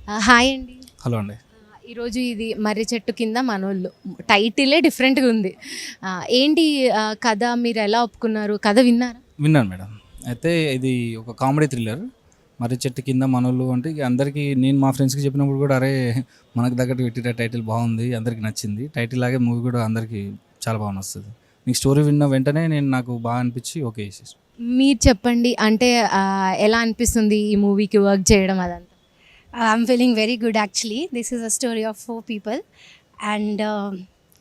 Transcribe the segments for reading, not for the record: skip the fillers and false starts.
Hi అండి. Hello అండి. ఈరోజు ఇది మర్రి చెట్టు కింద మనోళ్ళు టైటిలే డిఫరెంట్‌గా ఉంది. ఏంటి కథ మీరు ఎలా ఒప్పుకున్నారు? కథ విన్నారా? విన్నాను మేడం. అయితే ఇది ఒక కామెడీ థ్రిల్లర్. 'మర్రి చెట్టు కింద మనోళ్ళు' అంటే ఇగ అందరికీ నేను మా ఫ్రెండ్స్‌కి చెప్పినప్పుడు కూడా అరే! మనకు తగ్గట్టు పెట్టిర్రా టైటిల్ బాగుంది. అందరికి నచ్చింది. టైటిల్ లాగే మూవీ కూడా అందరికీ చాలా బాగా నచ్చుతది. నీకు స్టోరీ విన్న వెంటనే నాకు బాగా అనిపించి ఓకే చేసేసాను. మీరు చెప్పండి. అంటే ఎలా అనిపిస్తుంది ఈ మూవీకి వర్క్ చేయడం అదంతా? I'm feeling very good actually. This is a story of 4 people, and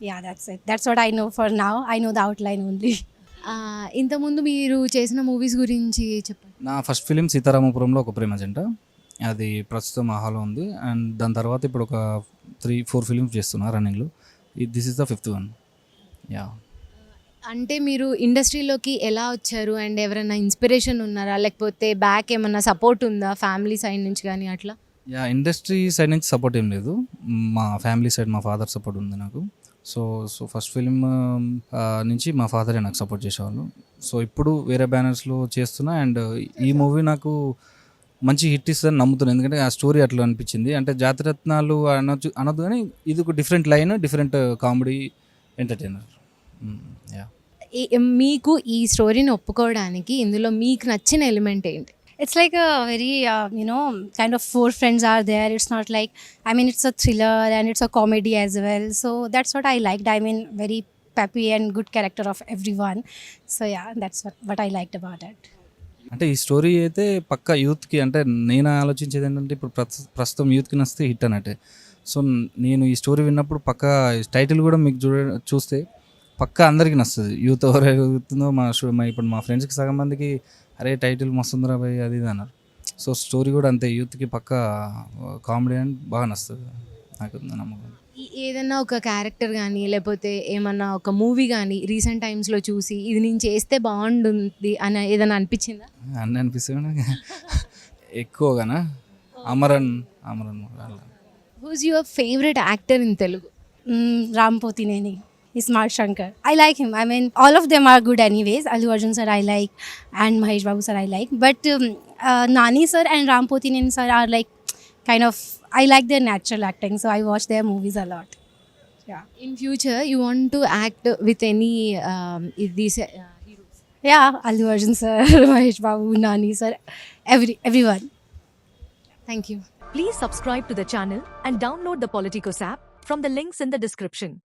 yeah, that's it. That's what I know for now. I know the outline only. ఇంతకుముందు మీరు చేసిన మూవీస్ గురించి చెప్పండి. నా ఫస్ట్ ఫిలిం 'సీతారామపురంలో ఒక ప్రేమ జంట'. అది ప్రస్తుతం ఆహాలో ఉంది. అండ్ దాని తర్వాత ఇప్పుడు ఒక 3, 4 ఫిలిమ్స్ చేస్తున్నా రన్నింగ్‌లో. This is the 5th one. Yeah! అంటే మీరు ఇండస్ట్రీలోకి ఎలా వచ్చారు? అండ్ ఎవరైనా ఇన్స్పిరేషన్ ఉన్నారా? లేకపోతే బ్యాక్ ఏమన్నా సపోర్ట్ ఉందా? ఫ్యామిలీ సైడ్ నుంచి గానీ అట్లా? యాహ్! ఇండస్ట్రీ సైడ్ నుంచి సపోర్ట్ ఏం లేదు. మా ఫ్యామిలీ సైడ్ మా ఫాదర్ సపోర్ట్ ఉంది నాకు. సో ఫస్ట్ ఫిలిం నుంచి మా ఫాదరే నాకు సపోర్ట్ చేసేవాళ్ళు. సో ఇప్పుడు వేరే బ్యానర్స్‌లో చేస్తున్నా. అండ్ ఈ మూవీ నాకు మంచి హిట్ ఇస్తదని నమ్ముతున్నా. ఎందుకంటే ఆ స్టోరీ అట్లా అనిపించింది. అంటే జాతిరత్నాలు అనొద్దు కానీ ఇది ఒక different line, different comedy entertainer. Yeah! మీకు ఈ స్టోరీని ఒప్పుకోవడానికి ఇందులో మీకు నచ్చిన ఎలిమెంట్ ఏంటి? It's like a very kind of 4 friends are there. It's not like, I mean, it's a thriller and it's a comedy as well. So that's what I liked. I mean, very peppy and good character of everyone. So yeah, that's what I liked about it. అంటే ఈ story అయితే పక్కా యూత్‌కి, అంటే నేను ఆలోచించేది ఏంటంటే ఇప్పుడు ప్రస్తుతం యూత్‌కి నచ్చితే హిట్ అన్నట్టే. సో నేను ఈ స్టోరీ విన్నప్పుడు పక్కా టైటిల్ కూడా మీకు చూస్తే పక్కా అందరికీ నచ్చుతది. యూత్ ఎవరైతే అవుతుందో ఇప్పుడు మా ఫ్రెండ్స్‌కి సగం మందికి అరే! టైటిల్ మస్తుందిరా భయ్ అది ఇది అన్నారు. సో స్టోరీ కూడా అంతే యూత్‌కి పక్కా కామెడీ అండ్ బాగా నచ్చుతది. నాకుంది నమ్మకం. ఏదన్నా ఒక క్యారెక్టర్ గానీ, లేపోతే ఏమన్నా ఒక మూవీ గానీ రీసెంట్ టైమ్స్‌లో చూసి ఇది నేను చేస్తే బావుండుంది అని ఏదన్నా అనిపిచ్చిందా? అన్నీ అనిపిస్తాయి ఎక్కువగానా? అమరన్ అలా. Who's your favourite actor in Telugu? Ram Potineni. Smart Shankar. I like him. I mean, all of them are good anyways. Allu Arjun sir I like, and Mahesh Babu sir I like. But Nani sir and Ram Potineni sir are like kind of, I like their natural acting, so I watch their movies a lot. Yeah. In future, you want to act with any these heroes? Yeah, Allu Arjun sir, Mahesh Babu, Nani sir, everyone. Thank you. Please subscribe to the channel and download the Politicos app from the links in the description.